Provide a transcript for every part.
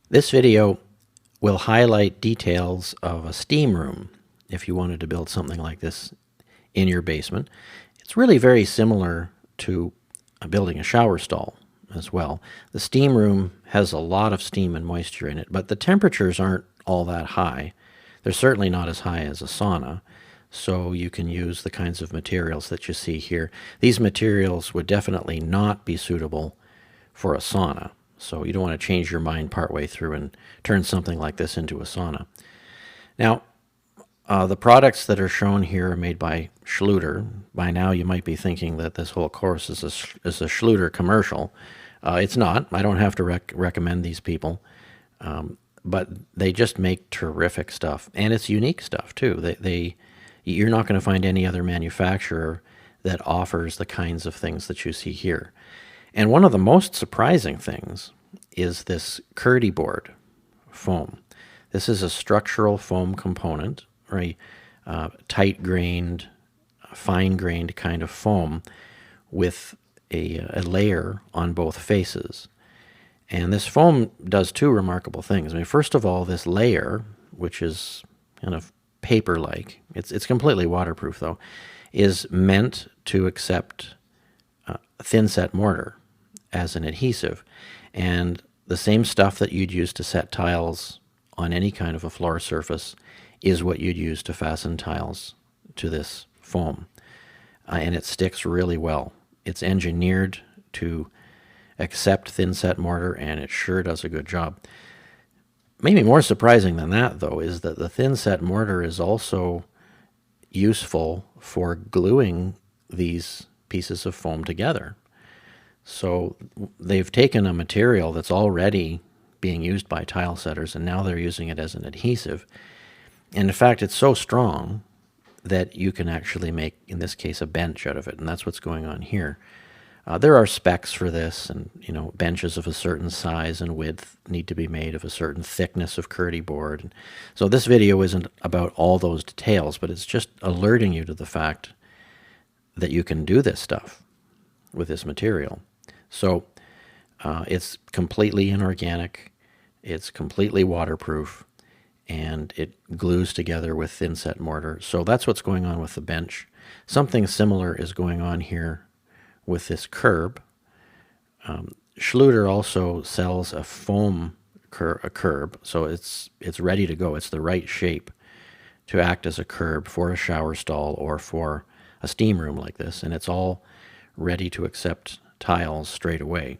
This video will highlight details of a steam room if you wanted to build something like this in your basement. It's really very similar to building a shower stall as well. The steam room has a lot of steam and moisture in it, but the temperatures aren't all that high. They're certainly not as high as a sauna, so you can use the kinds of materials that you see here. These materials would definitely not be suitable for a sauna. So you don't want to change your mind partway through and turn something like this into a sauna. Now, the products that are shown here are made by Schluter. By now you might be thinking that this whole course is a Schluter commercial. It's not. I don't have to recommend these people. But they just make terrific stuff. And it's unique stuff, too. You're not going to find any other manufacturer that offers the kinds of things that you see here. And one of the most surprising things is this Kerdi board foam. This is a structural foam component, or a tight-grained, fine-grained kind of foam with a layer on both faces. And this foam does two remarkable things. I mean, first of all, this layer, which is kind of paper-like, it's completely waterproof though, is meant to accept thin-set mortar as an adhesive. And the same stuff that you'd use to set tiles on any kind of a floor surface is what you'd use to fasten tiles to this foam. And it sticks really well. It's engineered to accept thin-set mortar, and it sure does a good job. Maybe more surprising than that, though, is that the thin-set mortar is also useful for gluing these pieces of foam together. So they've taken a material that's already being used by tile setters, and now they're using it as an adhesive. And in fact, it's so strong that you can actually make, in this case, a bench out of it, and that's what's going on here. There are specs for this, and benches of a certain size and width need to be made of a certain thickness of Kerdi board. So this video isn't about all those details, but it's just alerting you to the fact that you can do this stuff with this material. So it's completely inorganic, it's completely waterproof, and it glues together with thin-set mortar. So that's what's going on with the bench. Something similar is going on here with this curb. Schluter also sells a foam curb, so it's ready to go. It's the right shape to act as a curb for a shower stall or for a steam room like this, and it's all ready to accept tiles straight away.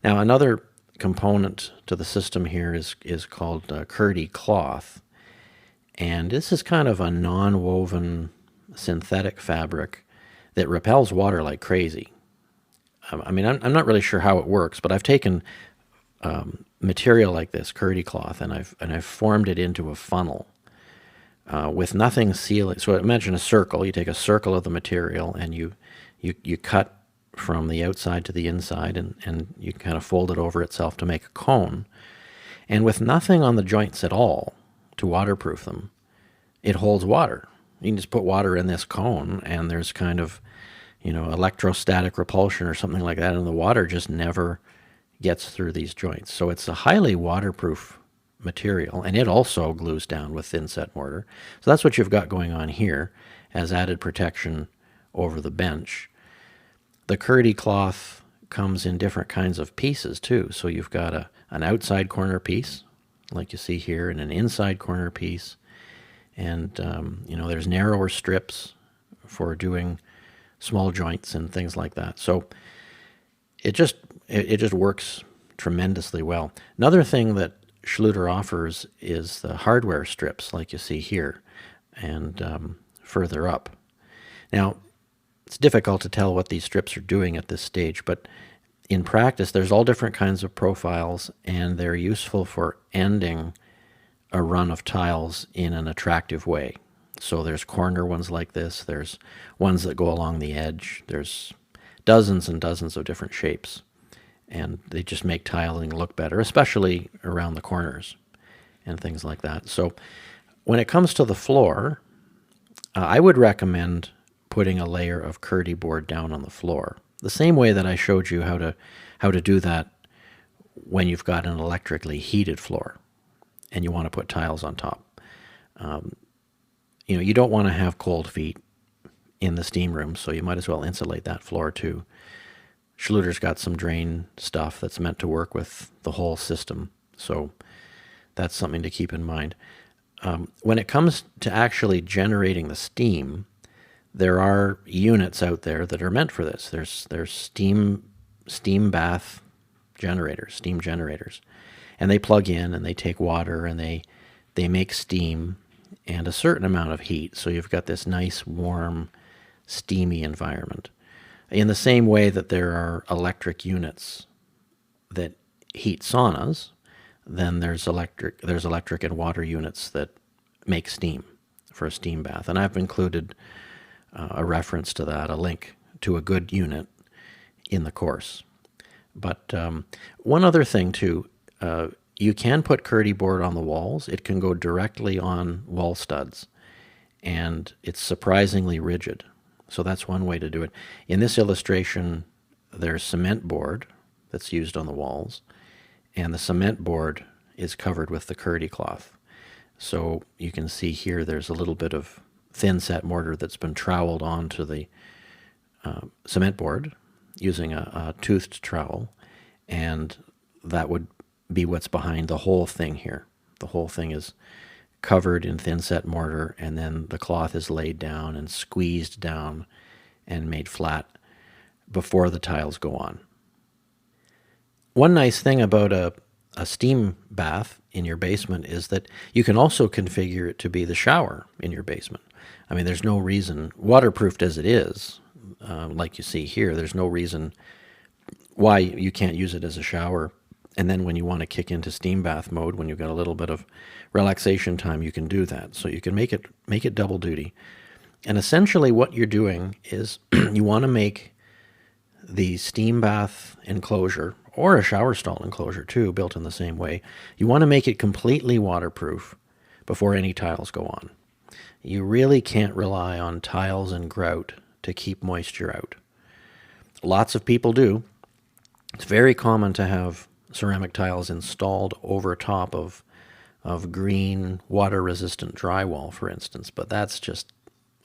Now, another component to the system here is called Kerdi cloth, and this is kind of a non-woven synthetic fabric that repels water like crazy. I mean, I'm not really sure how it works, but I've taken material like this, Kerdi cloth, and I've formed it into a funnel with nothing sealing. So imagine a circle. You take a circle of the material and you cut from the outside to the inside, and you kind of fold it over itself to make a cone. And with nothing on the joints at all to waterproof them, it holds water. You can just put water in this cone, and there's kind of, electrostatic repulsion or something like that, and the water just never gets through these joints. So it's a highly waterproof material, and it also glues down with thin-set mortar. So that's what you've got going on here as added protection over the bench. The Kerdi cloth comes in different kinds of pieces too. So you've got an outside corner piece, like you see here, and an inside corner piece. And there's narrower strips for doing small joints and things like that. So it just works tremendously well. Another thing that Schluter offers is the hardware strips, like you see here, and further up. Now, it's difficult to tell what these strips are doing at this stage, but in practice, there's all different kinds of profiles, and they're useful for ending a run of tiles in an attractive way. So there's corner ones like this, there's ones that go along the edge, there's dozens and dozens of different shapes, and they just make tiling look better, especially around the corners and things like that. So when it comes to the floor, I would recommend putting a layer of Kerdi board down on the floor, the same way that I showed you how to do that when you've got an electrically heated floor and you want to put tiles on top. You don't want to have cold feet in the steam room, so you might as well insulate that floor too. Schluter's got some drain stuff that's meant to work with the whole system, so that's something to keep in mind. When it comes to actually generating the steam, there are units out there that are meant for this. There's steam bath generators, steam generators, and they plug in and they take water and they make steam and a certain amount of heat. So you've got this nice, warm, steamy environment. In the same way that there are electric units that heat saunas, then there's electric and water units that make steam for a steam bath. And I've included a reference to that, a link to a good unit in the course. But one other thing too, you can put Kerdi board on the walls. It can go directly on wall studs, and it's surprisingly rigid. So that's one way to do it. In this illustration, there's cement board that's used on the walls, and the cement board is covered with the Kerdi cloth. So you can see here there's a little bit of thin set mortar that's been troweled onto the cement board using a toothed trowel, and that would be what's behind the whole thing here. The whole thing is covered in thin set mortar, and then the cloth is laid down and squeezed down and made flat before the tiles go on. One nice thing about a steam bath in your basement is that you can also configure it to be the shower in your basement. I mean, there's no reason, waterproofed as it is, like you see here, there's no reason why you can't use it as a shower. And then when you want to kick into steam bath mode, when you've got a little bit of relaxation time, you can do that. So you can make it double duty. And essentially what you're doing is you want to make the steam bath enclosure, or a shower stall enclosure too, built in the same way. You want to make it completely waterproof before any tiles go on. You really can't rely on tiles and grout to keep moisture out. Lots of people do. It's very common to have ceramic tiles installed over top of green water-resistant drywall, for instance, but that's just,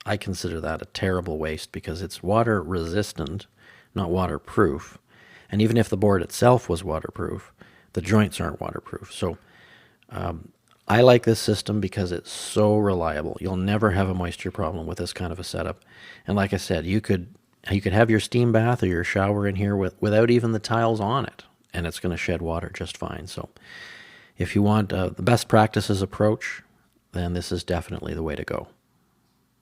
I consider that a terrible waste because it's water-resistant, not waterproof. And even if the board itself was waterproof, the joints aren't waterproof. So I like this system because it's so reliable. You'll never have a moisture problem with this kind of a setup. And like I said, you could have your steam bath or your shower in here without even the tiles on it, and it's going to shed water just fine. So if you want the best practices approach, then this is definitely the way to go.